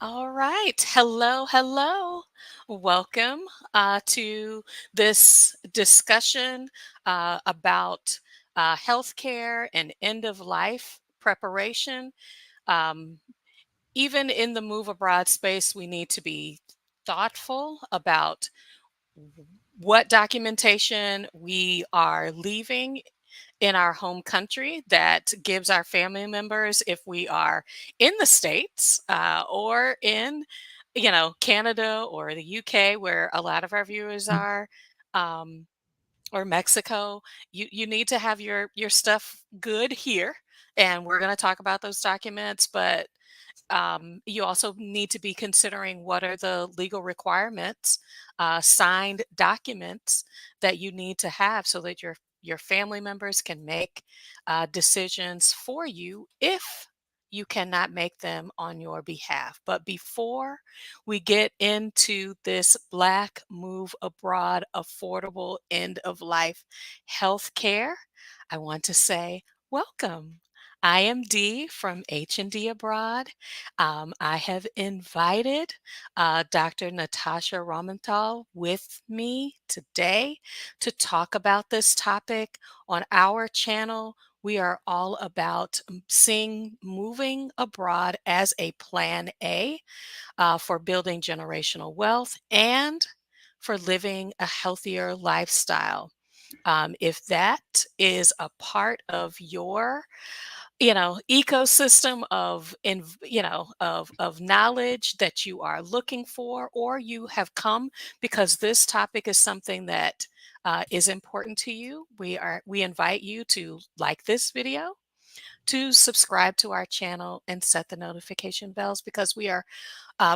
All right. Hello, hello. Welcome to this discussion about healthcare and end of life preparation. Um, Even in the move abroad space, we need to be thoughtful about what documentation we are leaving in our home country that gives our family members, if we are in the States or in, Canada or the UK, where a lot of our viewers are, um, or Mexico, you need to have your stuff good here. And we're going to talk about those documents, but you also need to be considering what are the legal requirements, signed documents that you need to have so that your family members can make decisions for you if you cannot make them on your behalf. But before we get into this Black Move Abroad affordable end of life health care, I want to say welcome. I am Dee from H&D Abroad. I have invited Dr. Natasha Ramontal with me today to talk about this topic. On our channel, we are all about seeing moving abroad as a plan A for building generational wealth and for living a healthier lifestyle. If that is a part of your ecosystem of knowledge that you are looking for, or you have come because this topic is something that is important to you, we invite you to like this video, to subscribe to our channel, and set the notification bells, because we are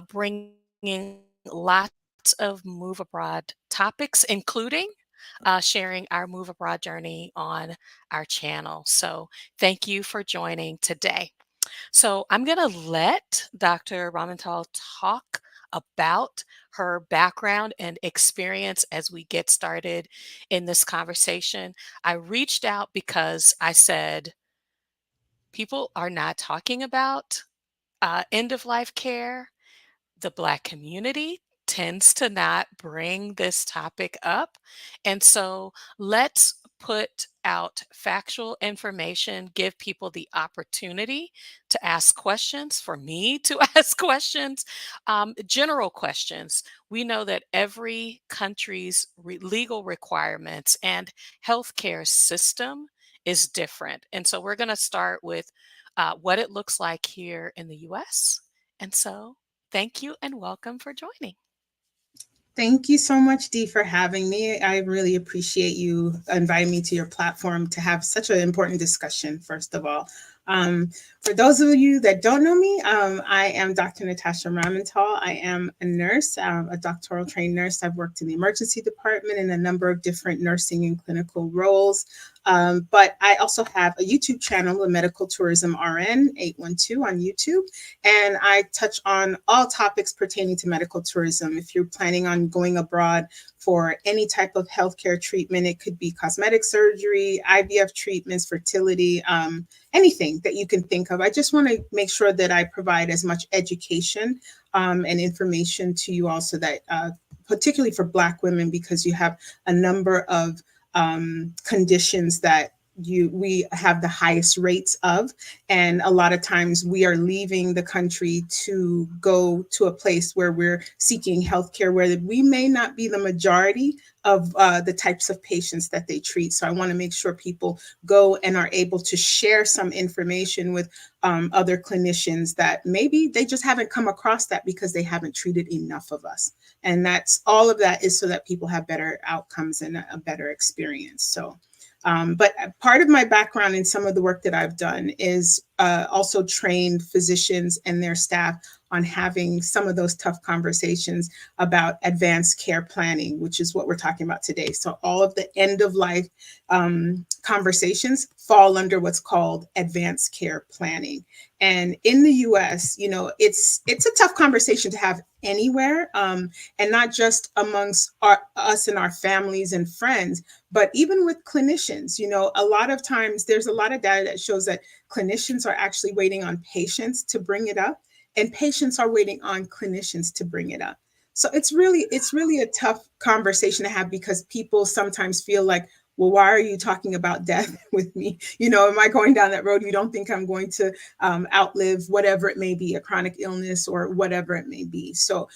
bringing lots of move abroad topics, including sharing our move abroad journey on our channel. So thank you for joining today. So I'm going to let Dr. Ramontal talk about her background and experience as we get started in this conversation. I reached out because I said people are not talking about end of life care. The Black community tends to not bring this topic up. And so let's put out factual information, give people the opportunity to ask questions, for me to ask questions, general questions. We know that every country's legal requirements and healthcare system is different. And so we're going to start with what it looks like here in the US. And so thank you and welcome for joining. Thank you so much, Dee, for having me. I really appreciate you inviting me to your platform to have such an important discussion, first of all. For those of you that don't know me, I am Dr. Natasha Ramontal. I am a nurse, a doctoral trained nurse. I've worked in the emergency department in a number of different nursing and clinical roles. But I also have a YouTube channel, the Medical Tourism RN 812 on YouTube. And I touch on all topics pertaining to medical tourism. If you're planning on going abroad for any type of healthcare treatment, it could be cosmetic surgery, IVF treatments, fertility, anything that you can think of. I just want to make sure that I provide as much education and information to you all, so that particularly for Black women, because you have a number of conditions that we have the highest rates of, and a lot of times we are leaving the country to go to a place where we're seeking healthcare, where we may not be the majority of the types of patients that they treat. So I want to make sure people go and are able to share some information with other clinicians that maybe they just haven't come across that because they haven't treated enough of us. And that's all of that is so that people have better outcomes and a better experience. So but part of my background in some of the work that I've done is also trained physicians and their staff on having some of those tough conversations about advanced care planning, which is what we're talking about today. So all of the end of life conversations fall under what's called advanced care planning. And in the US, it's a tough conversation to have anywhere, and not just amongst us and our families and friends, but even with clinicians. A lot of times there's a lot of data that shows that clinicians are actually waiting on patients to bring it up. and patients are waiting on clinicians to bring it up. So it's really a tough conversation to have, because people sometimes feel like, well, why are you talking about death with me? Am I going down that road? You don't think I'm going to outlive whatever it may be, a chronic illness or whatever it may be. So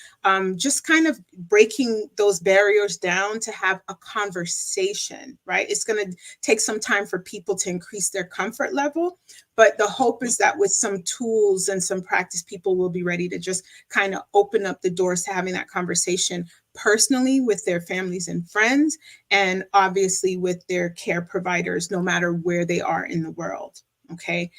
just kind of breaking those barriers down to have a conversation, right? It's going to take some time for people to increase their comfort level. But the hope is that with some tools and some practice, people will be ready to just kind of open up the doors to having that conversation personally with their families and friends, and obviously with their care providers, no matter where they are in the world. Okay.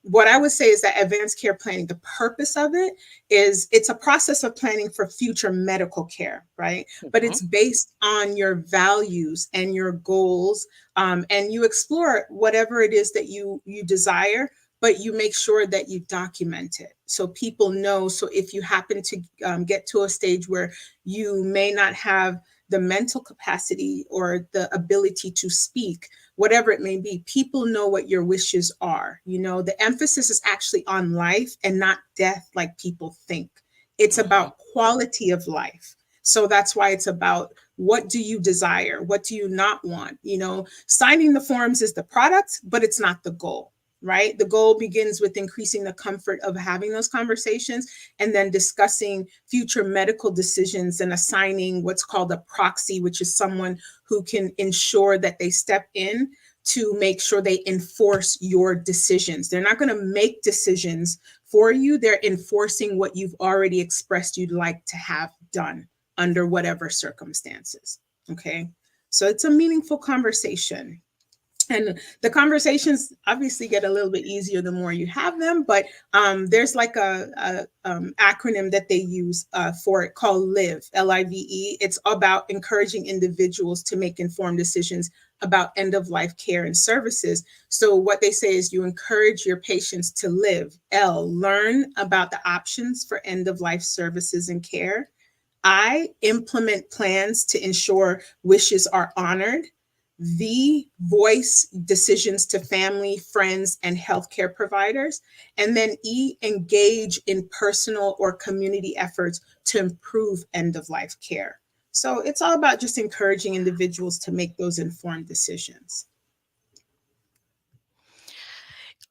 What I would say is that advanced care planning, the purpose of it is it's a process of planning for future medical care, right? But Mhm. it's based on your values and your goals, and you explore whatever it is that you desire, but you make sure that you document it so people know. So if you happen to get to a stage where you may not have the mental capacity or the ability to speak, whatever it may be, people know what your wishes are. The emphasis is actually on life and not death like people think. It's Mhm. about quality of life. So that's why it's about, what do you desire? What do you not want? Signing the forms is the product, but it's not the goal, right? The goal begins with increasing the comfort of having those conversations, and then discussing future medical decisions and assigning what's called a proxy, which is someone who can ensure that they step in to make sure they enforce your decisions. They're not going to make decisions for you, they're enforcing what you've already expressed you'd like to have done under whatever circumstances. Okay. So it's a meaningful conversation. And the conversations obviously get a little bit easier the more you have them, but there's like a acronym that they use for it called live, live. It's about encouraging individuals to make informed decisions about end of life care and services. So what they say is, you encourage your patients to live, learn about the options for end of life services and care. I implement plans to ensure wishes are honored. V, voice decisions to family, friends, and healthcare providers. And then E, engage in personal or community efforts to improve end of life care. So it's all about just encouraging individuals to make those informed decisions.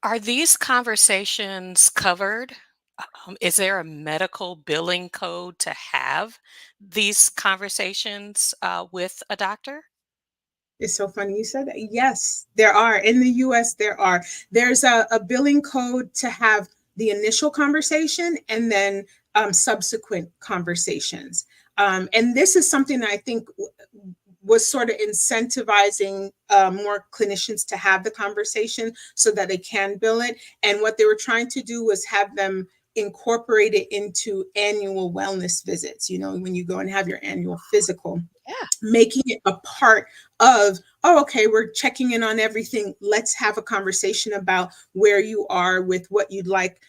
Are these conversations covered? Is there a medical billing code to have these conversations with a doctor? It's so funny you said that. Yes, there are. In the US, there are. There's a billing code to have the initial conversation, and then subsequent conversations. And this is something that I think was sort of incentivizing more clinicians to have the conversation so that they can bill it. And what they were trying to do was have them incorporate it into annual wellness visits. When you go and have your annual physical, Yeah. making it a part of, oh, okay, we're checking in on everything. Let's have a conversation about where you are with what you'd like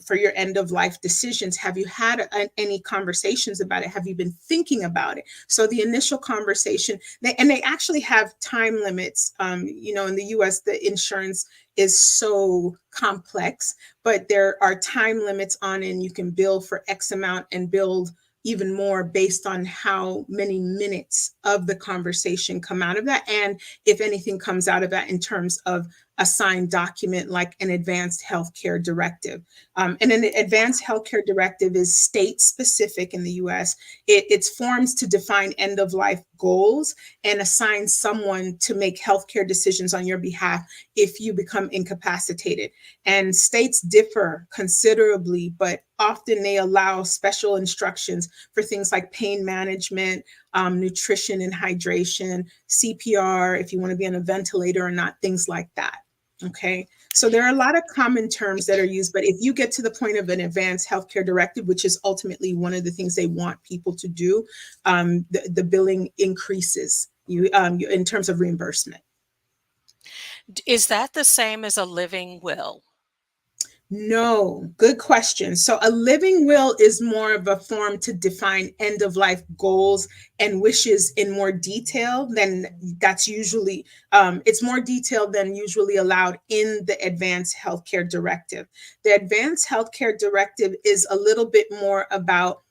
for your end of life decisions. Have you had any conversations about it? Have you been thinking about it? So the initial conversation, they actually have time limits. In the US, the insurance is so complex, but there are time limits on it, and you can bill for X amount and build even more based on how many minutes of the conversation come out of that, and if anything comes out of that in terms of a signed document like an advanced healthcare directive. And an advanced healthcare directive is state specific in the US. It's forms to define end of life goals and assign someone to make healthcare decisions on your behalf if you become incapacitated. And states differ considerably, but often they allow special instructions for things like pain management, nutrition and hydration, CPR, if you want to be on a ventilator or not, things like that. Okay. So there are a lot of common terms that are used, but if you get to the point of an advanced healthcare directive, which is ultimately one of the things they want people to do, the billing increases in terms of reimbursement. Is that the same as a living will? No, good question. So a living will is more of a form to define end of life goals and wishes in more detail than that's usually it's more detailed than usually allowed in the advanced healthcare directive. The advanced healthcare directive is a little bit more about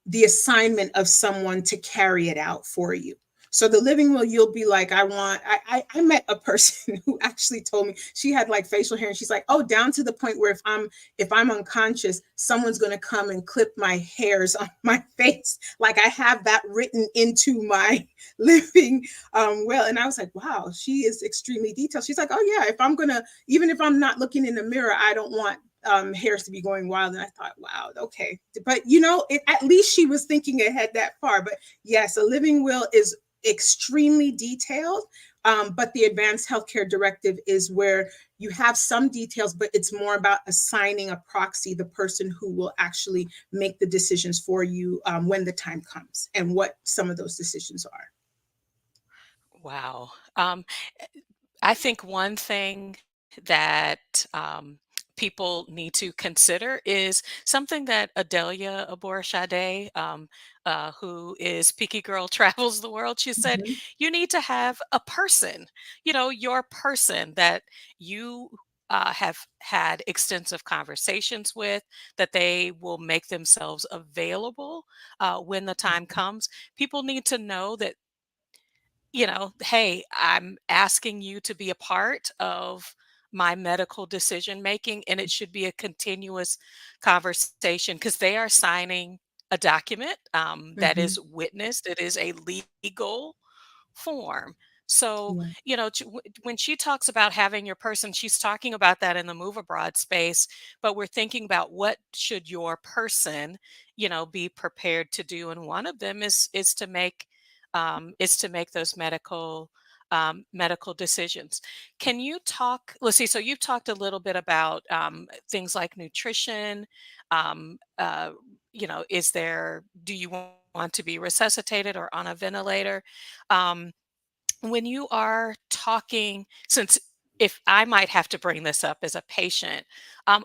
the assignment of someone to carry it out for you. So the living will, you'll be like, I met a person who actually told me she had like facial hair, and she's like, oh, down to the point where if I'm unconscious, someone's gonna come and clip my hairs on my face. Like I have that written into my living will. And I was like, wow, she is extremely detailed. She's like, oh yeah, if I'm gonna, even if I'm not looking in the mirror, I don't want hairs to be going wild. And I thought, wow, okay. But at least she was thinking ahead that far. But yes, a living will is extremely detailed. But the advanced healthcare directive is where you have some details, but it's more about assigning a proxy, the person who will actually make the decisions for you when the time comes, and what some of those decisions are. Wow. I think one thing that people need to consider is something that Adelia Aborishade, who is Peaky Girl Travels the World, she said, Mhm. you need to have a person, your person that you have had extensive conversations with, that they will make themselves available when the time comes. People need to know that hey, I'm asking you to be a part of my medical decision making, and it should be a continuous conversation because they are signing a document that Mhm. is witnessed. It is a legal form. So, Yeah. when she talks about having your person, she's talking about that in the move abroad space, but we're thinking about what should your person, be prepared to do. And one of them is to make those medical decisions. Can you talk? Let's see. So you've talked a little bit about things like nutrition. Um, uh, is there? Do you want to be resuscitated or on a ventilator? Um, when you are talking, since if I might have to bring this up as a patient,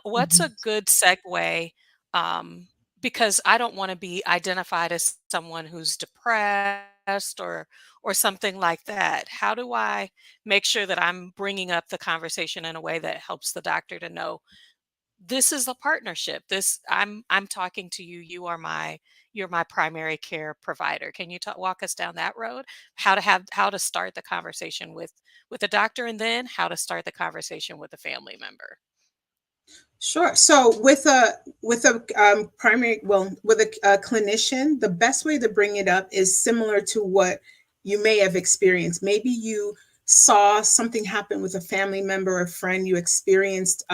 what's Mhm. a good segue? Um, because I don't want to be identified as someone who's depressed or something like that. How do I make sure that I'm bringing up the conversation in a way that helps the doctor to know this is a partnership? This I'm talking to you. You're my primary care provider. Can you walk us down that road? How to start the conversation with the doctor, and then how to start the conversation with a family member. Sure. So with a primary, well, with a clinician, the best way to bring it up is similar to what you may have experienced. Maybe you saw something happen with a family member or friend you experienced,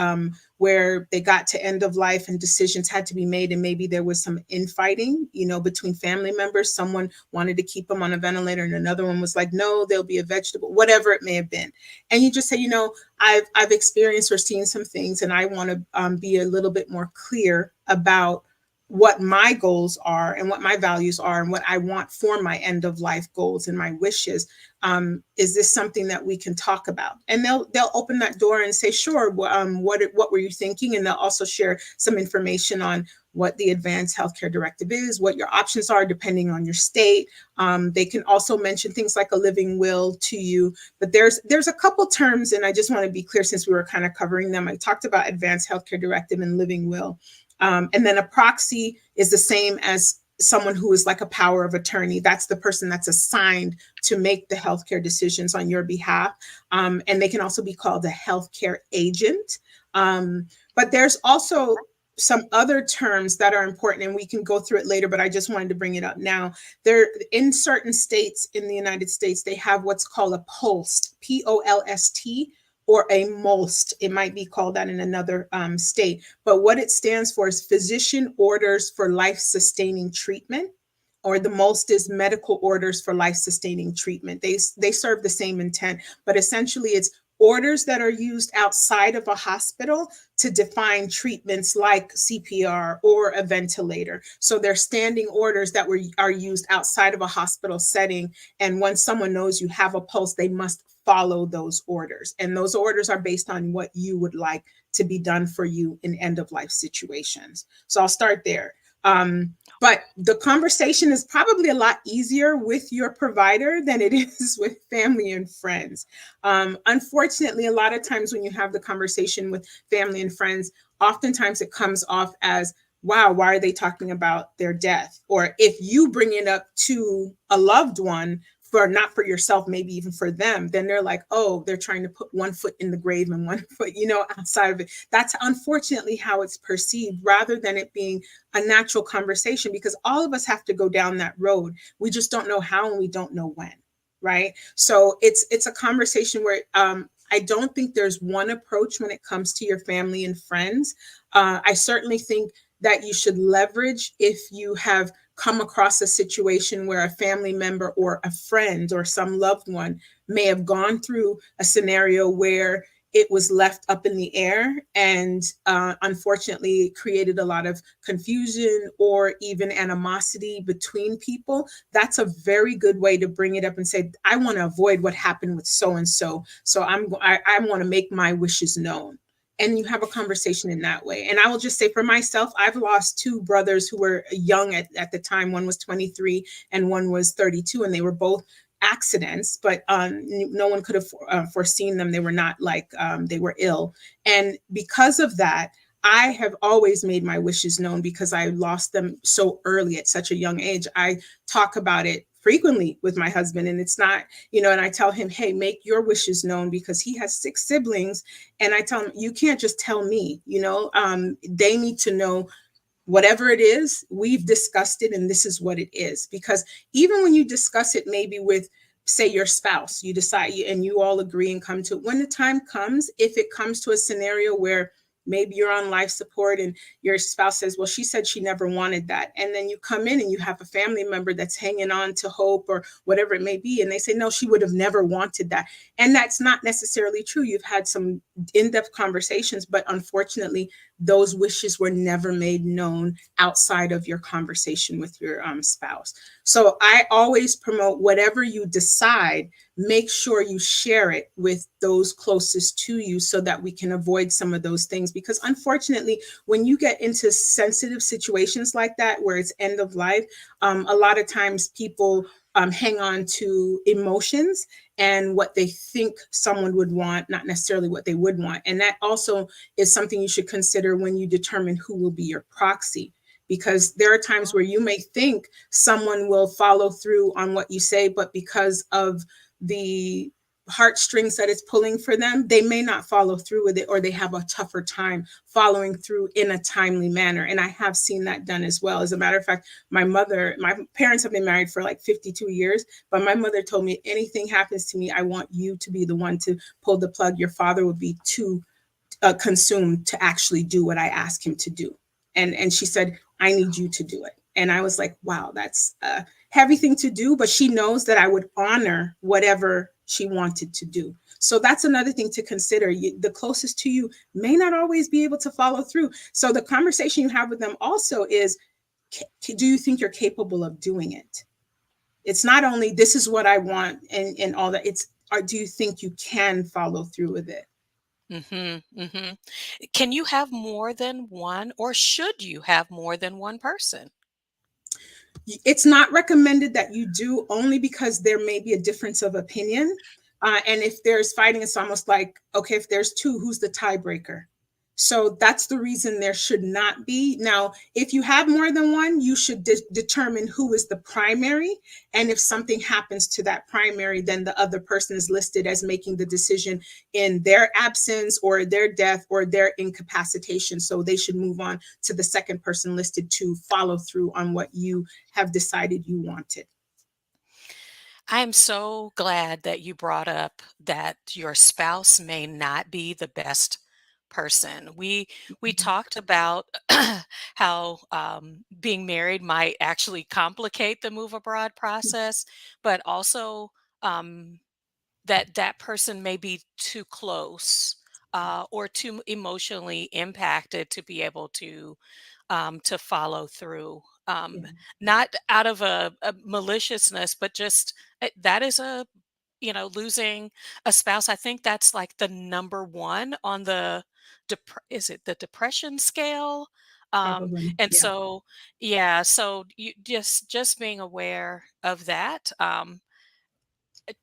where they got to end of life and decisions had to be made, and maybe there was some infighting, between family members. Someone wanted to keep them on a ventilator, and another one was like, no, they'll be a vegetable, whatever it may have been. And you just say, I've experienced or seen some things, and I want to be a little bit more clear about what my goals are and what my values are and what I want for my end of life goals and my wishes. Is this something that we can talk about? And they'll open that door and say, sure. What were you thinking? And they'll also share some information on what the advanced healthcare directive is, what your options are depending on your state. They can also mention things like a living will to you. But there's a couple terms, and I just want to be clear since we were kind of covering them. I talked about advanced healthcare directive and living will. And then a proxy is the same as someone who is like a power of attorney. That's the person that's assigned to make the healthcare decisions on your behalf. And they can also be called a healthcare agent. But there's also some other terms that are important, and we can go through it later, but I just wanted to bring it up now. There, in certain states in the United States, they have what's called a POLST, POLST, or a MOLST. It might be called that in another state. But what it stands for is Physician Orders for Life Sustaining Treatment, or the most is medical orders for life sustaining treatment. They serve the same intent, but essentially it's orders that are used outside of a hospital to define treatments like CPR or a ventilator. So they're standing orders are used outside of a hospital setting. And once someone knows you have a pulse, they must follow those orders. And those orders are based on what you would like to be done for you in end of life situations. So I'll start there. But the conversation is probably a lot easier with your provider than it is with family and friends. Unfortunately, a lot of times when you have the conversation with family and friends, oftentimes it comes off as, wow, why are they talking about their death? Or if you bring it up to a loved one, for not for yourself, maybe even for them, then they're like, oh, they're trying to put one foot in the grave and one foot, outside of it. That's unfortunately how it's perceived, rather than it being a natural conversation, because all of us have to go down that road. We just don't know how and we don't know when. Right. So it's a conversation where I don't think there's one approach when it comes to your family and friends. I certainly think that you should leverage if you have come across a situation where a family member or a friend or some loved one may have gone through a scenario where it was left up in the air and unfortunately it created a lot of confusion or even animosity between people. That's a very good way to bring it up and say, I want to avoid what happened with so and so, so I want to make my wishes known. And you have a conversation in that way. And I will just say for myself, I've lost two brothers who were young at the time. One was 23 and one was 32, and they were both accidents, but no one could have foreseen them. They were not like they were ill. And because of that, I have always made my wishes known because I lost them so early at such a young age. I talk about it frequently with my husband, and it's not, and I tell him, hey, make your wishes known, because he has 6 siblings. And I tell him, you can't just tell me, they need to know whatever it is, we've discussed it and this is what it is. Because even when you discuss it, maybe with, say, your spouse, you decide and you all agree and come to it. When the time comes, if it comes to a scenario where maybe you're on life support and your spouse says, well, she said she never wanted that. And then you come in and you have a family member that's hanging on to hope or whatever it may be. And they say, no, she would have never wanted that. And that's not necessarily true. You've had some in-depth conversations, but unfortunately, those wishes were never made known outside of your conversation with your spouse. So I always promote, whatever you decide, make sure you share it with those closest to you so that we can avoid some of those things. Because unfortunately, when you get into sensitive situations like that, where it's end of life, a lot of times people hang on to emotions and what they think someone would want, not necessarily what they would want. And that also is something you should consider when you determine who will be your proxy. Because there are times where you may think someone will follow through on what you say, but because of the heartstrings that it's pulling for them, they may not follow through with it, or they have a tougher time following through in a timely manner. And I have seen that done as well. As a matter of fact, my parents have been married for like 52 years, but my mother told me, anything happens to me, I want you to be the one to pull the plug. Your father would be too consumed to actually do what I ask him to do. And she said, I need you to do it. And I was like, wow, that's a heavy thing to do. But she knows that I would honor whatever she wanted to do. So that's another thing to consider. The closest to you may not always be able to follow through. So the conversation you have with them also is, do you think you're capable of doing it? It's not only this is what I want and all that. It's, or do you think you can follow through with it? Mhm. Can you have more than one, or should you have more than one person? It's not recommended that you do, only because there may be a difference of opinion. And if there's fighting, it's almost like, okay, if there's two, who's the tiebreaker? So that's the reason there should not be. Now, if you have more than one, you should determine who is the primary. And if something happens to that primary, then the other person is listed as making the decision in their absence or their death or their incapacitation. So they should move on to the second person listed to follow through on what you have decided you wanted. I am so glad that you brought up that your spouse may not be the best person. We talked about how being married might actually complicate the move abroad process, but also um, that that person may be too close or too emotionally impacted to be able to follow through. Yeah. Not out of a maliciousness, but just that is a losing a spouse, I think that's like the number one on the is it the depression scale? Probably. And Yeah. so, yeah, so you just being aware of that,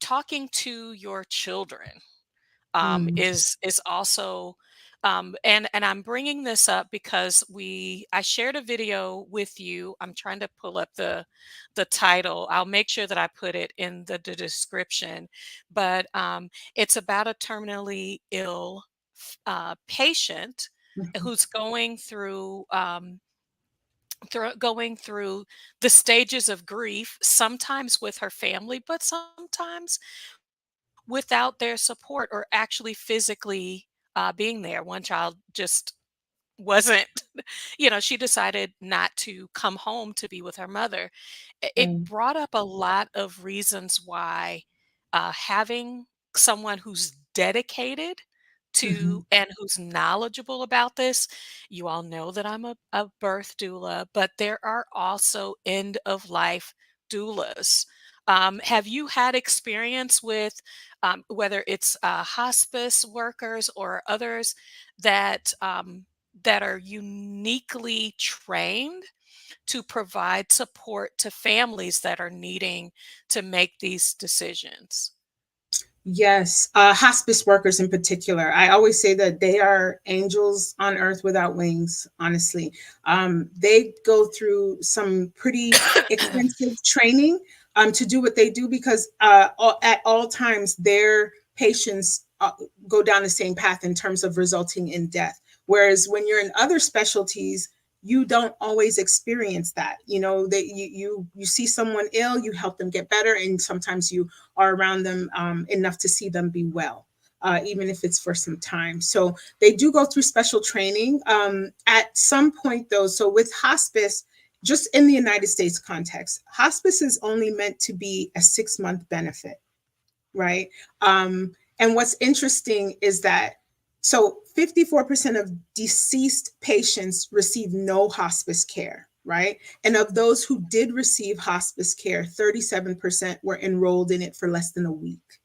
talking to your children Mm. is also and I'm bringing this up because I shared a video with you. I'm trying to pull up the title. I'll make sure that I put it in the description, but it's about a terminally ill patient Mhm. who's going through the stages of grief, sometimes with her family, but sometimes without their support or actually physically being there. One child just wasn't, she decided not to come home to be with her mother. It Mm. brought up a lot of reasons why having someone who's dedicated to Mhm. and who's knowledgeable about this. You all know that I'm a birth doula, but there are also end of life doulas. Have you had experience with whether it's hospice workers or others that that are uniquely trained to provide support to families that are needing to make these decisions? Yes, hospice workers in particular. I always say that they are angels on earth without wings, honestly. They go through some pretty extensive training to do what they do because at all times their patients go down the same path in terms of resulting in death. Whereas when you're in other specialties, you don't always experience that. You know, that you see someone ill, you help them get better, and sometimes you are around them enough to see them be well, even if it's for some time. So they do go through special training at some point, though. So with hospice, just in the United States context, hospice is only meant to be a 6-month benefit, right? And what's interesting is that 54% of deceased patients receive no hospice care, right? And of those who did receive hospice care, 37% were enrolled in it for less than a week.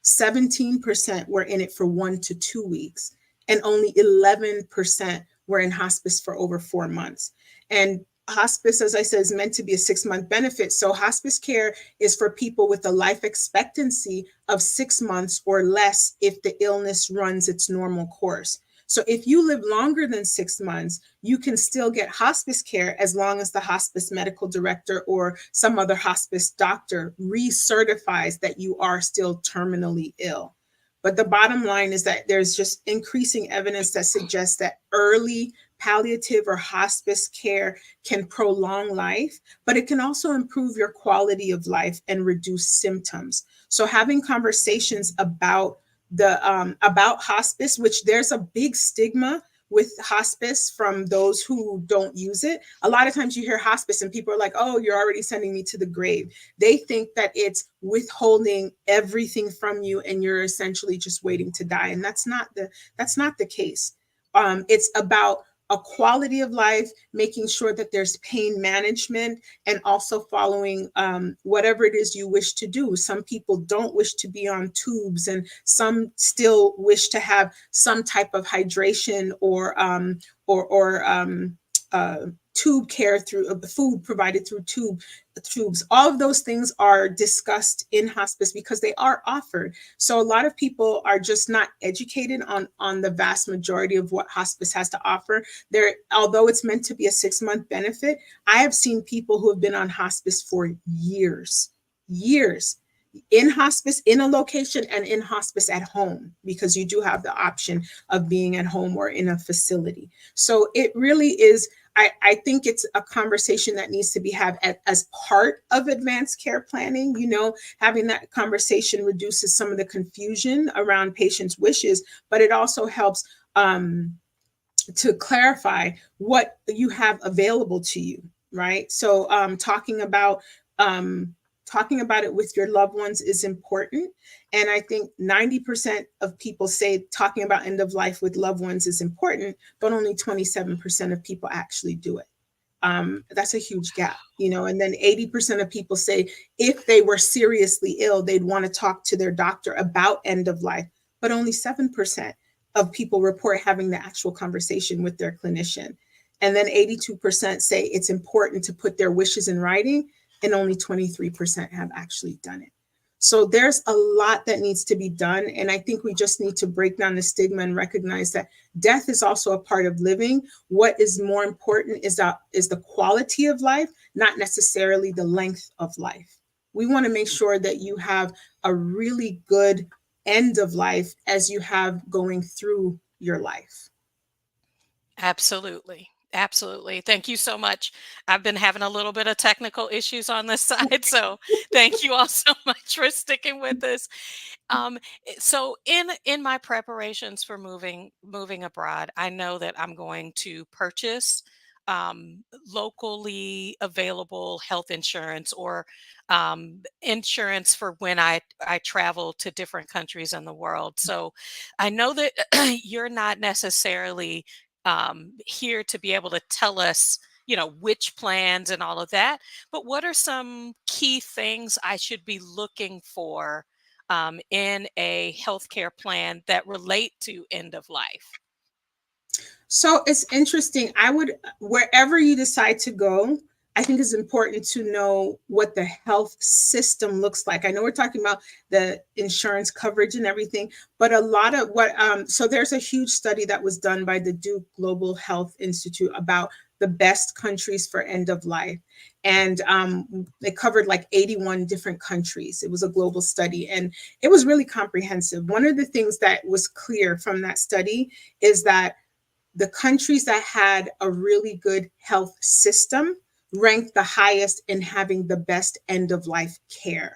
17% were in it for 1 to 2 weeks, and only 11% were in hospice for over 4 months. And hospice, as I said, is meant to be a 6-month benefit. So hospice care is for people with a life expectancy of 6 months or less if the illness runs its normal course. So if you live longer than 6 months, you can still get hospice care as long as the hospice medical director or some other hospice doctor recertifies that you are still terminally ill. But the bottom line is that there's just increasing evidence that suggests that early palliative or hospice care can prolong life, but it can also improve your quality of life and reduce symptoms. So having conversations about hospice, which there's a big stigma with hospice from those who don't use it. A lot of times you hear hospice and people are like, oh, you're already sending me to the grave. They think that it's withholding everything from you and you're essentially just waiting to die. And that's not the case. It's about a quality of life, making sure that there's pain management, and also following whatever it is you wish to do. Some people don't wish to be on tubes, and some still wish to have some type of hydration or tube care through food provided through tubes. All of those things are discussed in hospice because they are offered. So a lot of people are just not educated on the vast majority of what hospice has to offer. There, although it's meant to be a 6-month benefit, I have seen people who have been on hospice for years, in hospice in a location and in hospice at home, because you do have the option of being at home or in a facility. So it really is, I think it's a conversation that needs to be had as part of advanced care planning. Having that conversation reduces some of the confusion around patients' wishes, but it also helps to clarify what you have available to you, right? So talking about it with your loved ones is important. And I think 90% of people say talking about end of life with loved ones is important, but only 27% of people actually do it. That's a huge gap, and then 80% of people say if they were seriously ill, they'd want to talk to their doctor about end of life, but only 7% of people report having the actual conversation with their clinician. And then 82% say it's important to put their wishes in writing, and only 23% have actually done it. So there's a lot that needs to be done. And I think we just need to break down the stigma and recognize that death is also a part of living. What is more important is the quality of life, not necessarily the length of life. We want to make sure that you have a really good end of life as you have going through your life. Absolutely. Absolutely. Thank you so much. I've been having a little bit of technical issues on this side, so thank you all so much for sticking with us. So in my preparations for moving abroad, I know that I'm going to purchase locally available health insurance or insurance for when I travel to different countries in the world. So I know that you're not necessarily here to be able to tell us, which plans and all of that. But what are some key things I should be looking for in a healthcare plan that relate to end of life? So it's interesting. Wherever you decide to go, I think it's important to know what the health system looks like. I know we're talking about the insurance coverage and everything, but a lot of so there's a huge study that was done by the Duke Global Health Institute about the best countries for end of life. And it covered like 81 different countries. It was a global study and it was really comprehensive. One of the things that was clear from that study is that the countries that had a really good health system ranked the highest in having the best end of life care.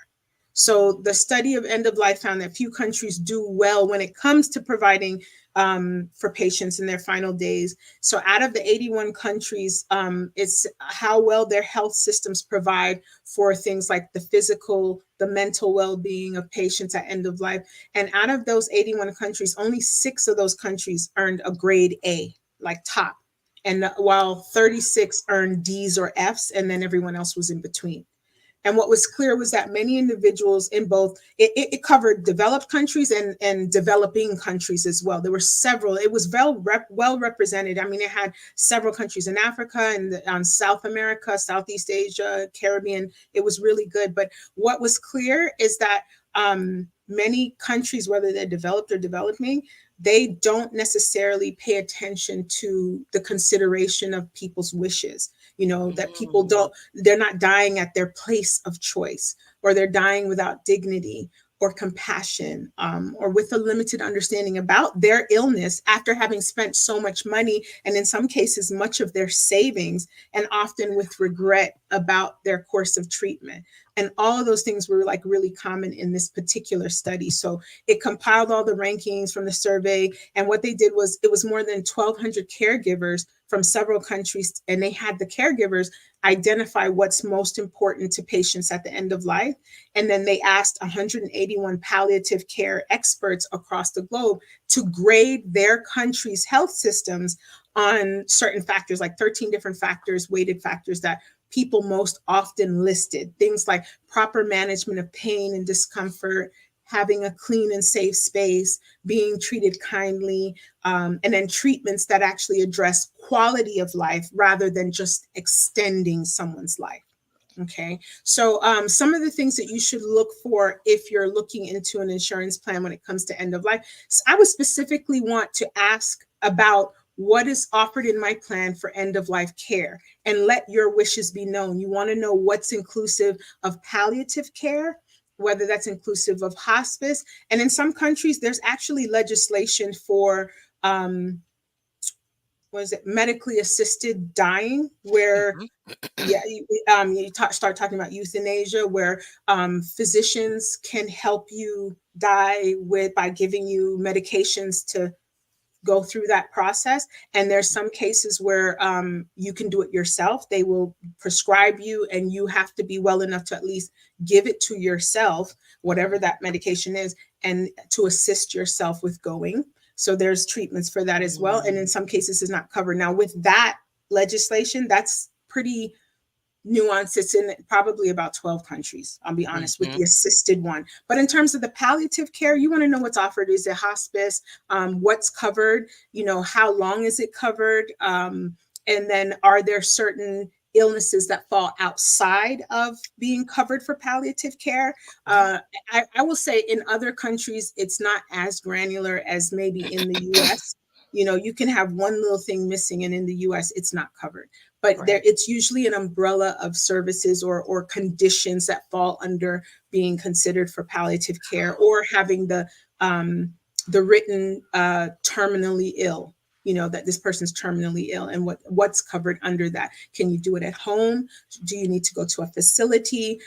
So the study of end of life found that few countries do well when it comes to providing for patients in their final days. So out of the 81 countries, it's how well their health systems provide for things like the physical, the mental well-being of patients at end of life. And out of those 81 countries, only 6 of those countries earned a grade A, like top. And while 36 earned D's or F's, and then everyone else was in between. And what was clear was that many individuals in both, it covered developed countries and developing countries as well. There were several, it was well represented. I mean, it had several countries in Africa and South America, Southeast Asia, Caribbean. It was really good. But what was clear is that many countries, whether they're developed or developing, they don't necessarily pay attention to the consideration of people's wishes. That people they're not dying at their place of choice, or they're dying without dignity or compassion, or with a limited understanding about their illness after having spent so much money, and in some cases, much of their savings, and often with regret about their course of treatment. And all of those things were like really common in this particular study. So it compiled all the rankings from the survey. And what they did was it was more than 1,200 caregivers from several countries. And they had the caregivers identify what's most important to patients at the end of life. And then they asked 181 palliative care experts across the globe to grade their country's health systems on certain factors, like 13 different factors, weighted factors that people most often listed. Things like proper management of pain and discomfort, having a clean and safe space, being treated kindly, and then treatments that actually address quality of life rather than just extending someone's life. Okay, so some of the things that you should look for if you're looking into an insurance plan when it comes to end of life. So I would specifically want to ask about what is offered in my plan for end of life care, and let your wishes be known. You want to know what's inclusive of palliative care, whether that's inclusive of hospice. And in some countries, there's actually legislation for medically assisted dying, where start talking about euthanasia, where physicians can help you die by giving you medications to go through that process. And there's some cases where you can do it yourself. They will prescribe you, and you have to be well enough to at least give it to yourself, whatever that medication is, and to assist yourself with going. So there's treatments for that as well. And in some cases, it's not covered. Now, with that legislation, that's pretty nuanced. It's in probably about 12 countries, I'll be honest, with Mhm. the assisted one. But in terms of the palliative care, you want to know what's offered. Is it hospice? What's covered? You know, how long is it covered? And then are there certain illnesses that fall outside of being covered for palliative care? I will say in other countries, it's not as granular as maybe in the US. You know, you can have one little thing missing, and in the US, it's not covered. But there, Right. it's usually an umbrella of services or conditions that fall under being considered for palliative care, or having the written terminally ill, you know, that this person's terminally ill, and what's covered under that. Can you do it at home? Do you need to go to a facility?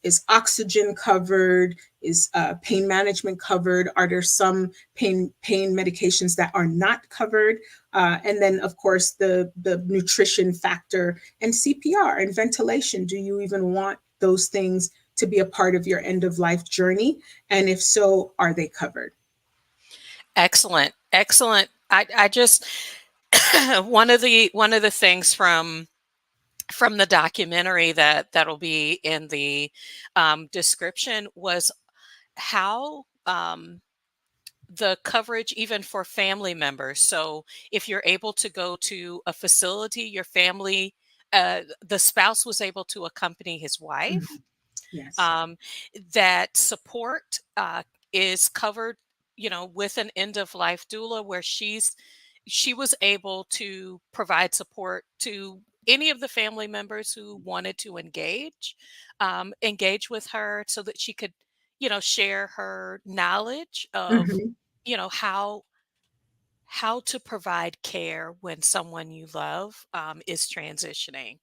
Is oxygen covered? Is pain management covered? Are there some pain medications that are not covered? And then, of course, the nutrition factor and CPR and ventilation. Do you even want those things to be a part of your end of life journey? And if so, are they covered? Excellent. Excellent. I just one of the things from the documentary that'll be in the description was how the coverage even for family members. So if you're able to go to a facility, your family, the spouse was able to accompany his wife. Mhm. Yes. Um, that support is covered, you know, with an end of life doula, where she was able to provide support to any of the family members who wanted to engage with her, so that she could, you know, share her knowledge of, Mhm. you know, how to provide care when someone you love is transitioning.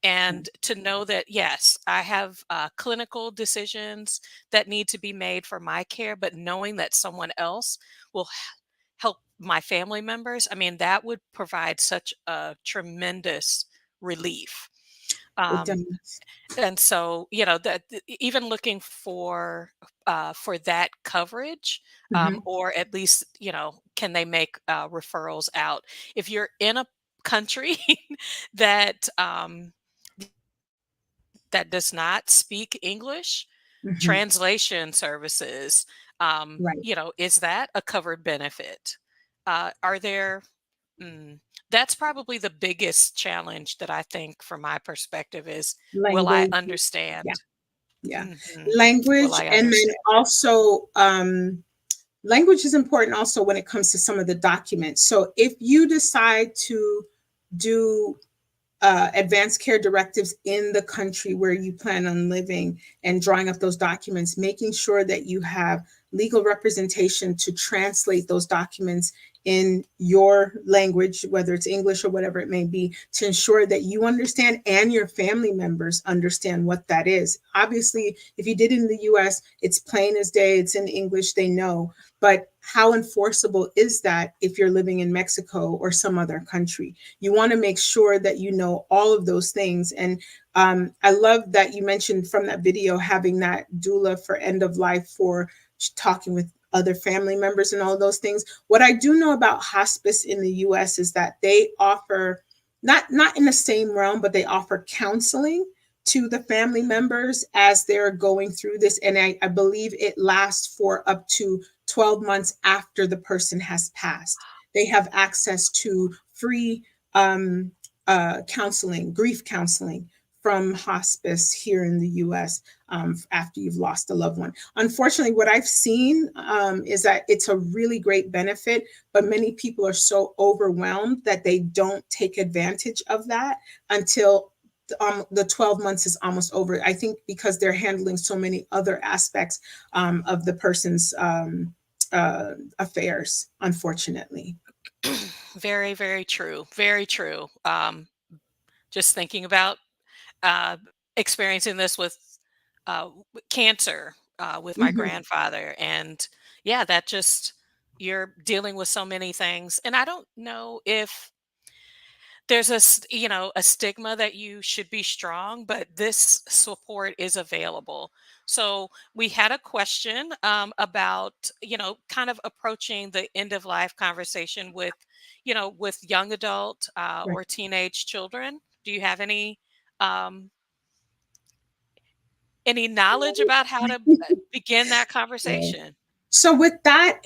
Yeah. And to know that, yes, I have clinical decisions that need to be made for my care, but knowing that someone else will help my family members, I mean, that would provide such a tremendous relief. It Um, does. and so, you know, that even looking for that coverage, Mhm. or at least, you know, can they make referrals out? If you're in a country that that does not speak English, Mhm. translation services, Right. you know, is that a covered benefit? Are there? Mm, that's probably the biggest challenge that I think, from my perspective, is will I Language. Yeah. understand? Yeah. Mhm. Will Language, I and then understand it? also language is important also when it comes to some of the documents. So if you decide to do advanced care directives in the country where you plan on living, and drawing up those documents, making sure that you have legal representation to translate those documents in your language, whether it's English or whatever it may be, to ensure that you understand and your family members understand what that is. Obviously, if you did it in the US, it's plain as day, it's in English, they know. But how enforceable is that if you're living in Mexico or some other country? You want to make sure that you know all of those things. And I love that you mentioned from that video having that doula for end of life, for talking with other family members and all those things. What I do know about hospice in the US is that they offer, not in the same realm, but they offer counseling to the family members as they're going through this. And I believe it lasts for up to 12 months after the person has passed. They have access to free um, counseling, grief counseling from hospice here in the US after you've lost a loved one. Unfortunately, what I've seen is that it's a really great benefit, but many people are so overwhelmed that they don't take advantage of that until the 12 months is almost over. I think because they're handling so many other aspects of the person's affairs, unfortunately. Very, very true. Very true. Just thinking about uh, experiencing this with cancer with my Mhm. grandfather, and yeah, that just, you're dealing with so many things, and I don't know if there's you know, a stigma that you should be strong, but this support is available. So we had a question about, you know, kind of approaching the end of life conversation with, you know, with young adult Right. or teenage children. Do you have um, any knowledge about how to begin that Yeah. conversation? So with that,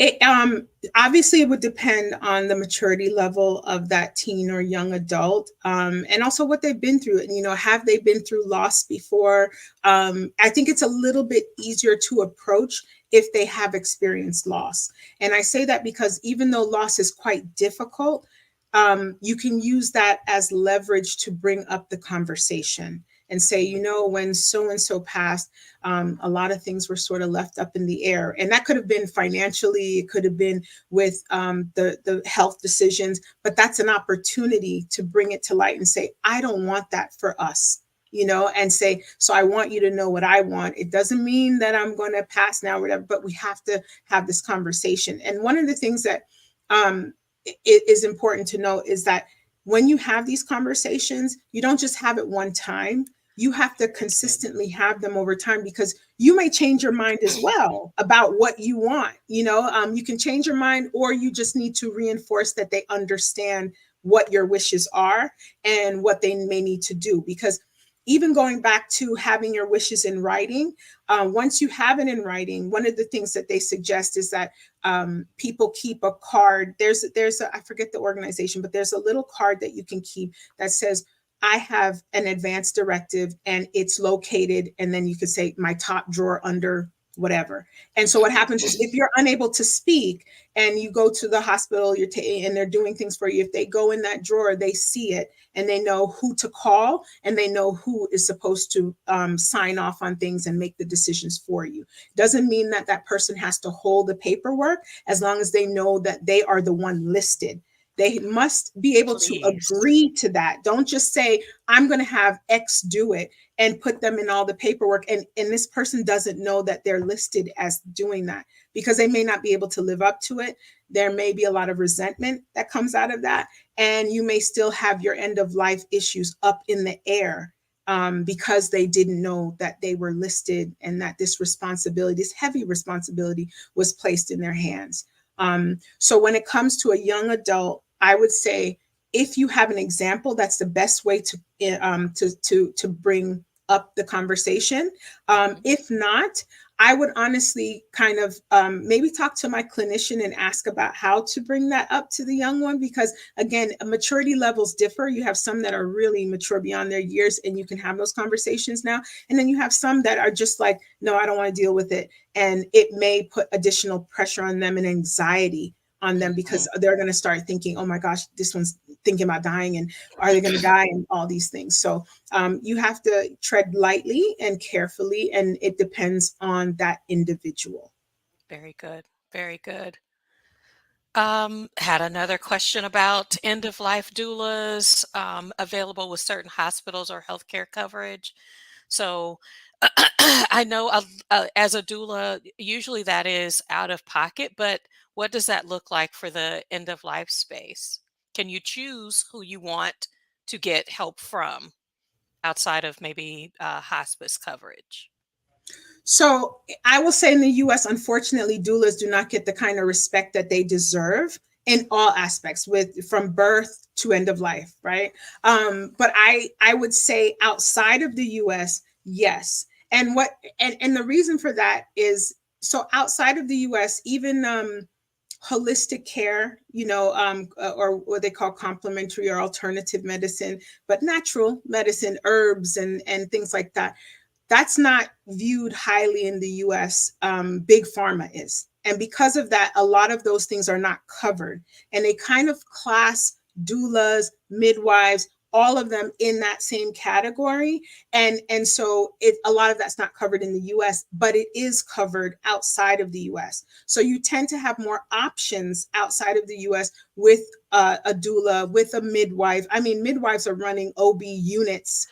obviously it would depend on the maturity level of that teen or young adult, and also what they've been through. And have they been through loss before? I think it's a little bit easier to approach if they have experienced loss. And I say that because even though loss is quite difficult, you can use that as leverage to bring up the conversation and say, when so and so passed, a lot of things were sort of left up in the air, and that could have been financially, it could have been with the health decisions, but that's an opportunity to bring it to light and say, I don't want that for us, and say, so I want you to know what I want. It doesn't mean that I'm going to pass now or whatever, but we have to have this conversation. And one of the things that um, it is important to know is that when you have these conversations, you don't just have it one time. You have to Very good. consistently have them over time, because you may change your mind as well about what you want. You can change your mind, or you just need to reinforce that they understand what your wishes are and what they may need to do. Because even going back to having your wishes in writing, once you have it in writing, one of the things that they suggest is that people keep a card. I forget the organization, but there's a little card that you can keep that says, I have an advance directive and it's located, and then you could say my top drawer under whatever. And so what happens is, if you're unable to speak and you go to the hospital, and they're doing things for you, if they go in that drawer, they see it and they know who to call, and they know who is supposed to sign off on things and make the decisions for you. Doesn't mean that that person has to hold the paperwork, as long as they know that they are the one listed. They must be able to Please. agree to that. Don't just say, I'm going to have X do it and put them in all the paperwork. And this person doesn't know that they're listed as doing that, because they may not be able to live up to it. There may be a lot of resentment that comes out of that. And you may still have your end of life issues up in the air, because they didn't know that they were listed, and that this responsibility, this heavy responsibility, was placed in their hands. So when it comes to a young adult, I would say, if you have an example, that's the best way to bring up the conversation. If not, I would honestly kind of maybe talk to my clinician and ask about how to bring that up to the young one, because again, maturity levels differ. You have some that are really mature beyond their years, and you can have those conversations now. And then you have some that are just like, no, I don't want to deal with it. And it may put additional pressure on them and anxiety on them, because Mhm. they're going to start thinking, oh my gosh, this one's thinking about dying, and are they going to die, and all these things. So you have to tread lightly and carefully, and it depends on that individual. Very good. Very good. Had another question about end of life doulas available with certain hospitals or healthcare coverage. So I know as a doula, usually that is out of pocket, but what does that look like for the end of life space? Can you choose who you want to get help from outside of maybe hospice coverage? So I will say, in the US, unfortunately, doulas do not get the kind of respect that they deserve in all aspects, with from birth to end of life, right? But I would say outside of the US, yes. And the reason for that is, so outside of the US, even holistic care, or what they call complementary or alternative medicine, but natural medicine, herbs and things like that, that's not viewed highly in the US. Big pharma is. And because of that, a lot of those things are not covered. And they kind of class doulas, midwives, all of them in that same category. And so a lot of that's not covered in the US, but it is covered outside of the US. So you tend to have more options outside of the US with a doula, with a midwife. I mean, midwives are running OB units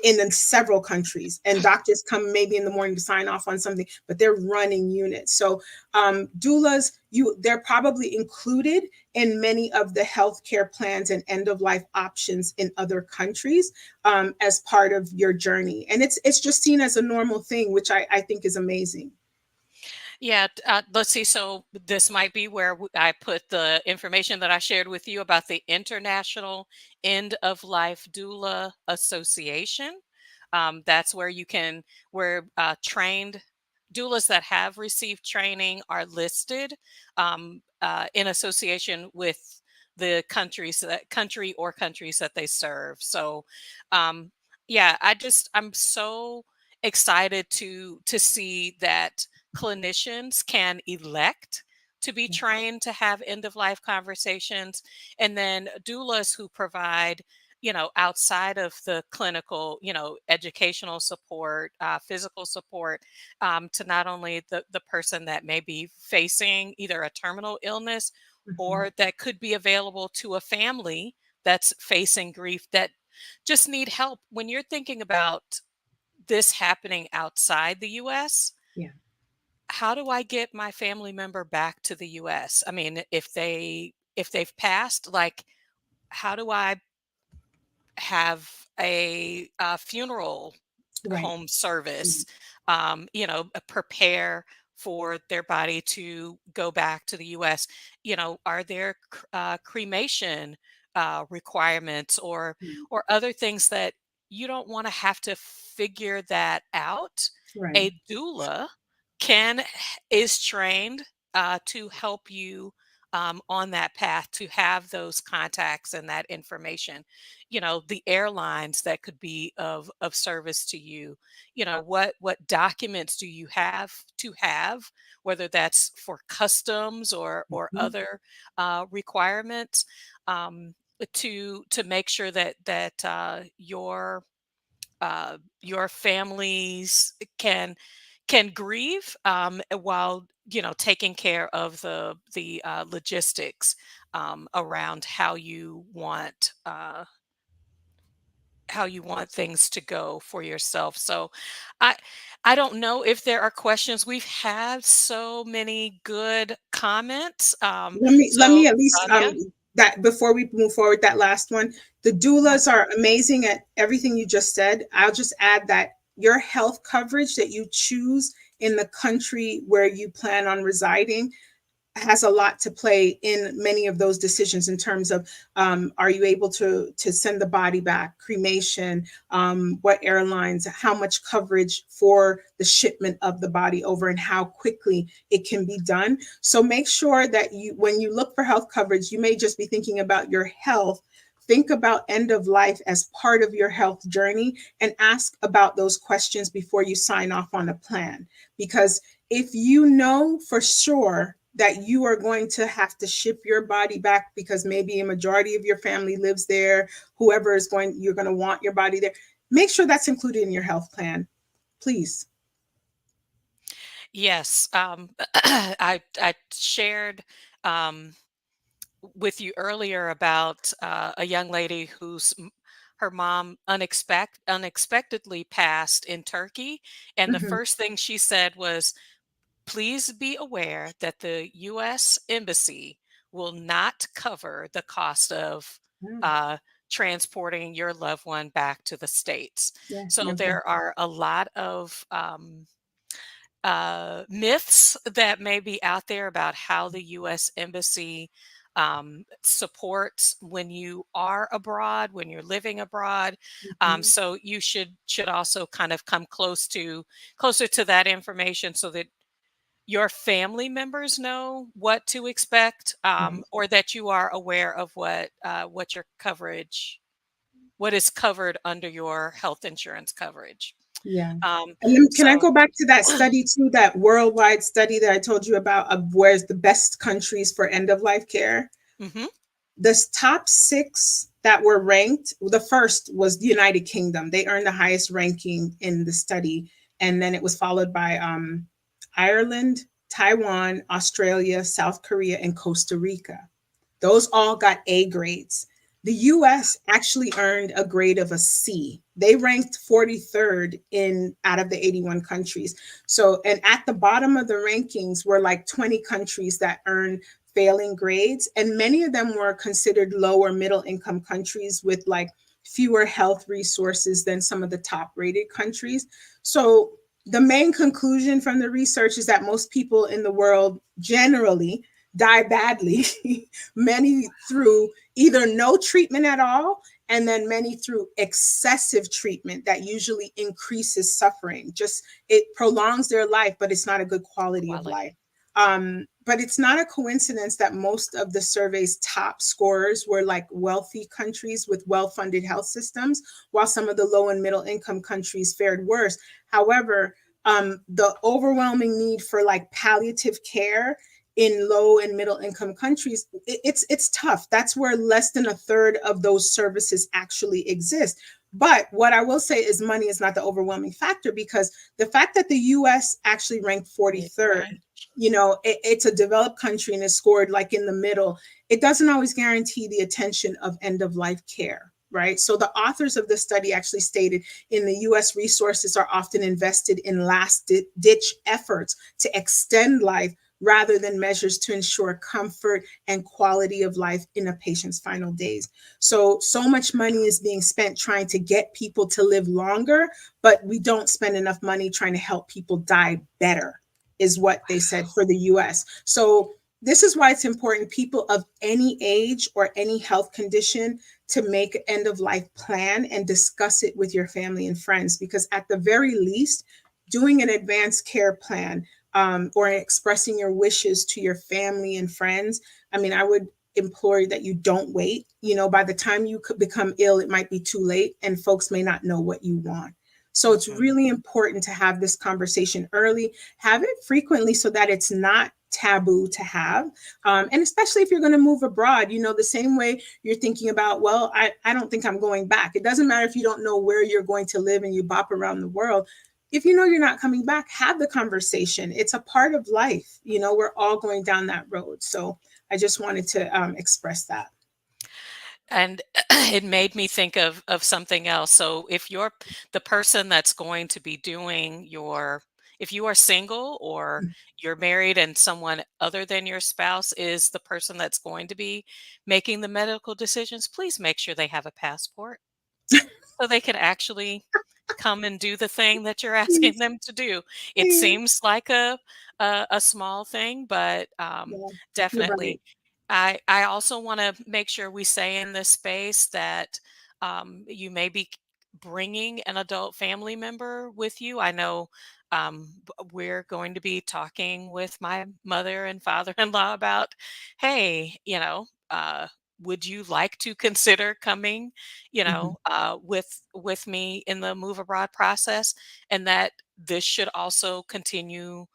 in several countries, and doctors come maybe in the morning to sign off on something, but they're running units. So doulas, they're probably included in many of the healthcare plans and end of life options in other countries, as part of your journey, and it's just seen as a normal thing, which I think is amazing. Yeah, let's see. So this might be where I put the information that I shared with you about the International End of Life Doula Association. That's where where trained doulas that have received training are listed in association with the country or countries that they serve. So, um, yeah, I'm so excited to see that clinicians can elect to be trained to have end of life conversations, and then doulas who provide, outside of the clinical, educational support, physical support, to not only the person that may be facing either a terminal illness Mhm. or that could be available to a family that's facing grief, that just need help. When you're thinking about this happening outside the US, Yeah. how do I get my family member back to the US? I mean, if they've passed, like, how do I have a funeral Right. home Mm. service, prepare for their body to go back to the US? Are there cremation requirements, Mm. or other things that you don't want to have to figure that out? Right. A doula can is trained to help you on that path, to have those contacts and that information. The airlines that could be of service to you. What documents do you have to have, whether that's for customs or Mhm. other requirements, to make sure that your families can grieve, while taking care of the logistics around how you want things to go for yourself. So I I don't know if there are questions. We've had so many good comments. Let me So at least Sonia. that before we move forward, that last one, the Mhm. doulas are amazing at everything you just said. I'll just add that your health coverage that you choose in the country where you plan on residing has a lot to play in many of those decisions in terms of, are you able to send the body back, cremation, what airlines, how much coverage for the shipment of the body over, and how quickly it can be done. So make sure that you, when you look for health coverage, you may just be thinking about your health. Think about end of life as part of your health journey, and ask about those questions before you sign off on a plan. Because if you know for sure that you are going to have to ship your body back because maybe a majority of your family lives there, whoever is going, you're going to want your body there, make sure that's included in your health plan, please. Yes, I shared um, with you earlier about a young lady her mom unexpectedly passed in Turkey, and the Mhm. first thing she said was, "Please be aware that the U.S. Embassy will not cover the cost of Yeah, uh, transporting your loved one back to the States." yeah, So never. there are a lot of myths that may be out there about how the U.S. Embassy supports when you are abroad, when you're living abroad. Mhm. So you should also kind of come closer to that information, so that your family members know what to expect, Right. or that you are aware of what is covered under your health insurance coverage. Yeah. Um, And then can I so. go back to that study too, that worldwide study that I told you about, of where's the best countries for end of life care? Mhm. The top six that were ranked, the first was the United Kingdom. They earned the highest ranking in the study. And then it was followed by Ireland, Taiwan, Australia, South Korea, and Costa Rica. Those all got A grades. The US actually earned a grade of a C. They ranked 43rd in out of the 81 countries. So, and at the bottom of the rankings were like 20 countries that earned failing grades, and many of them were considered lower middle income countries with like fewer health resources than some of the top rated countries. So the main conclusion from the research is that most people in the world generally die badly, many through either no treatment at all, and then many through excessive treatment that usually increases suffering. Just it prolongs their life, but it's not a good quality of life. Quality. But it's not a coincidence that most of the survey's top scorers were like wealthy countries with well funded health systems, while some of the low and middle income countries fared worse. However, the overwhelming need for like palliative care in low and middle income countries, it's tough. That's where less than a third of those services actually exist. But what I will say is money is not the overwhelming factor, because the fact that the US actually ranked 43rd, Right. it's a developed country and is scored like in the middle, it doesn't always guarantee the attention of end of life care, right? So the authors of the study actually stated in the US, resources are often invested in last ditch efforts to extend life rather than measures to ensure comfort and quality of life in a patient's final days. So much money is being spent trying to get people to live longer, but we don't spend enough money trying to help people die better, is what they said for the US. So this is why it's important, people of any age or any health condition, to make end of life plan and discuss it with your family and friends, because at the very least, doing an advanced care plan, or expressing your wishes to your family and friends, I mean, I would implore you that you don't wait. By the time you could become ill, it might be too late and folks may not know what you want. So it's Mhm. really important to have this conversation early, have it frequently so that it's not taboo to have. And especially if you're going to move abroad, the same way you're thinking about, well, I don't think I'm going back. It doesn't matter if you don't know where you're going to live and you bop around the world. If you know you're not coming back, have the conversation. It's a part of life. We're all going down that road. So I just wanted to express that. And it made me think of something else. So if you're the person that's going to be doing your if you are single or you're married and someone other than your spouse is the person that's going to be making the medical decisions, please make sure they have a passport so they can actually come and do the thing that you're asking Please, them to do. It please. seems like a small thing, but Yeah, you're definitely. right. I also want to make sure we say in this space that you may be bringing an adult family member with you. I know we're going to be talking with my mother and father-in-law about, hey, would you like to consider coming, Mhm. with me in the move abroad process? And that this should also continue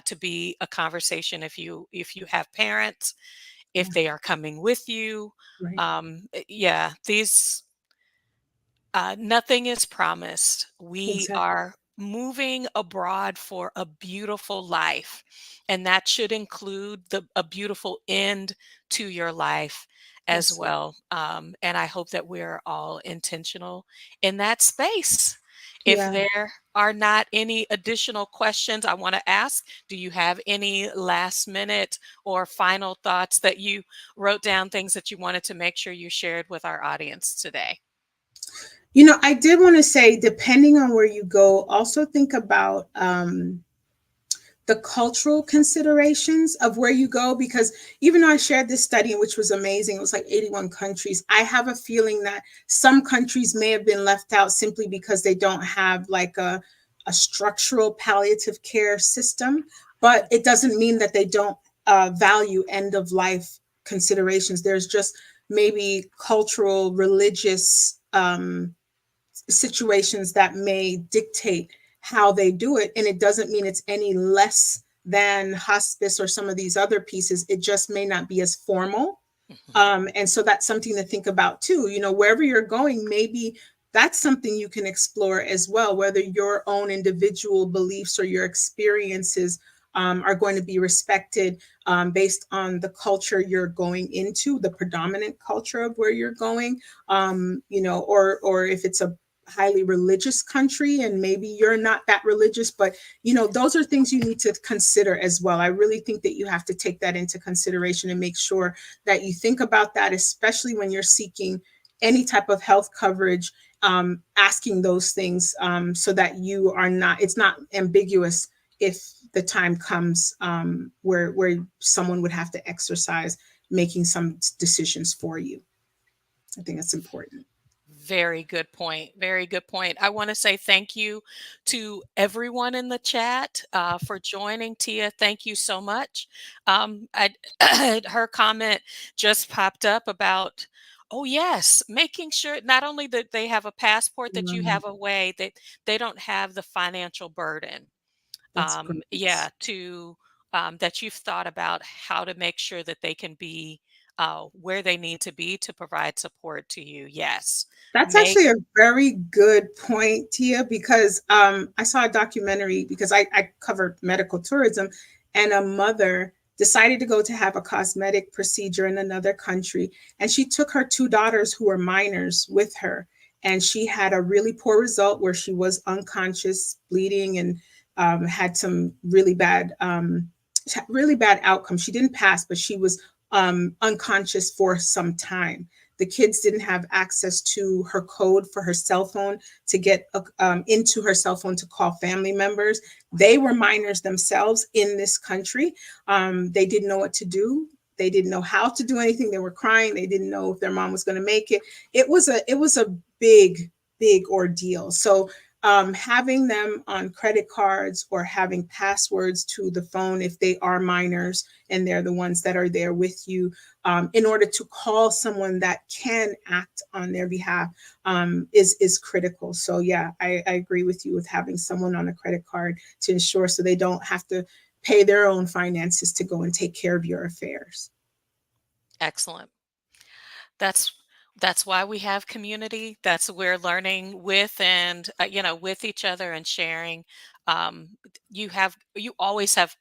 to be a conversation if you have parents, if Yeah, they are coming with you. right. Yeah, these nothing is promised. We Exactly. are moving abroad for a beautiful life, and that should include a beautiful end to your life as Yes, Lord. well. And I hope that we're all intentional in that space. If Yeah. there are not any additional questions I want to ask, do you have any last minute or final thoughts that you wrote down, things that you wanted to make sure you shared with our audience today? I did want to say, depending on where you go, also think about the cultural considerations of where you go, because even though I shared this study, which was amazing, it was like 81 countries, I have a feeling that some countries may have been left out simply because they don't have like a structural palliative care system. But it doesn't mean that they don't value end of life considerations. There's just maybe cultural, religious situations that may dictate how they do it. And it doesn't mean it's any less than hospice or some of these other pieces. It just may not be as formal. Mhm. And so that's something to think about too. Wherever you're going, maybe that's something you can explore as well, whether your own individual beliefs or your experiences are going to be respected based on the culture you're going into, the predominant culture of where you're going, or if it's a highly religious country and maybe you're not that religious, but those are things you need to consider as well. I really think that you have to take that into consideration and make sure that you think about that, especially when you're seeking any type of health coverage, asking those things, so that you are not, it's not ambiguous if the time comes, where someone would have to exercise making some decisions for you. I think that's important. Very good point. Very good point. I want to say thank you to everyone in the chat for joining. Tia, thank you so much. I, her comment just popped up about, oh yes, making sure not only that they have a passport, that you Right. have a way that they don't have the financial burden. That's great. Yeah, to that you've thought about how to make sure that they can be where they need to be to provide support to you. Yes, That's make actually a very good point, Tia, because I saw a documentary because I covered medical tourism, and a mother decided to go to have a cosmetic procedure in another country. And she took her two daughters who were minors with her. And she had a really poor result where she was unconscious, bleeding, and had some really bad outcome. She didn't pass, but she was unconscious for some time. The kids didn't have access to her code for her cell phone to get into her cell phone to call family members. They were minors themselves in this country. They didn't know what to do. They didn't know how to do anything. They were crying. They didn't know if their mom was going to make it. It was a big ordeal. So having them on credit cards or having passwords to the phone if they are minors and they're the ones that are there with you, in order to call someone that can act on their behalf, is critical. So yeah, I agree with you with having someone on a credit card to ensure so they don't have to pay their own finances to go and take care of your affairs. excellent. That's that's why we have community. That's we're learning with and with each other and sharing. You always have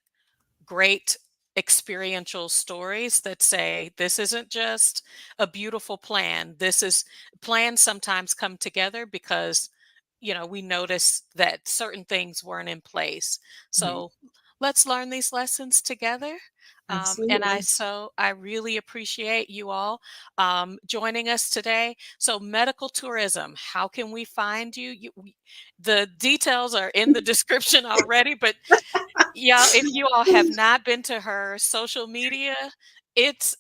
great experiential stories that say this isn't just a beautiful plan. This is plans sometimes come together because we notice that certain things weren't in place. Right. So let's learn these lessons together. And Absolutely. I really appreciate you all joining us today. So medical tourism, how can we find you? The details are in the description already, but yeah, if you all have not been to her social media, it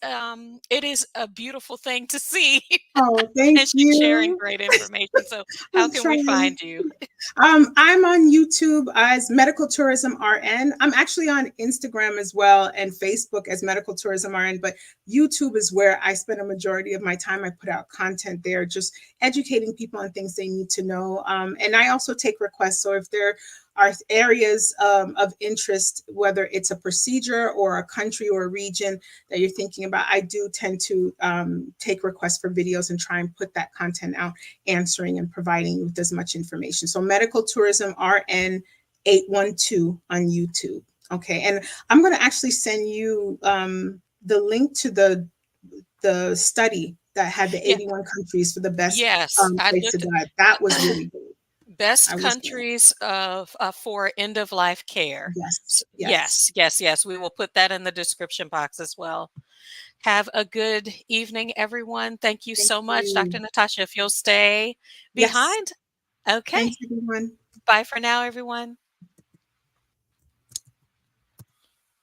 is a beautiful thing to see. Oh, thank And she's sharing you. great information. So how I'm can we trying. find you? I'm on YouTube as Medical Tourism RN. I'm actually on Instagram as well and Facebook as Medical Tourism RN, but YouTube is where I spend a majority of my time. I put out content there, just educating people on things they need to know. And I also take requests. So if there are areas of interest, whether it's a procedure or a country or a region that you're thinking about, I do tend to take requests for videos and try and put that content out, answering and providing you with as much information. So Medical Tourism RN 812 on YouTube. Okay. And I'm going to actually send you the link to the study that had the Yeah, 81 countries for the best yes. I place to looked at die. That was really good. I best was there. countries of for end of life care. Yes. Yes. Yes, yes, yes. We will put that in the description box as well. Have a good evening, everyone. Thank you Thank so much, you. Dr. Natasha. If you'll stay Yes. behind. Okay. Thanks, everyone. Bye for now, everyone.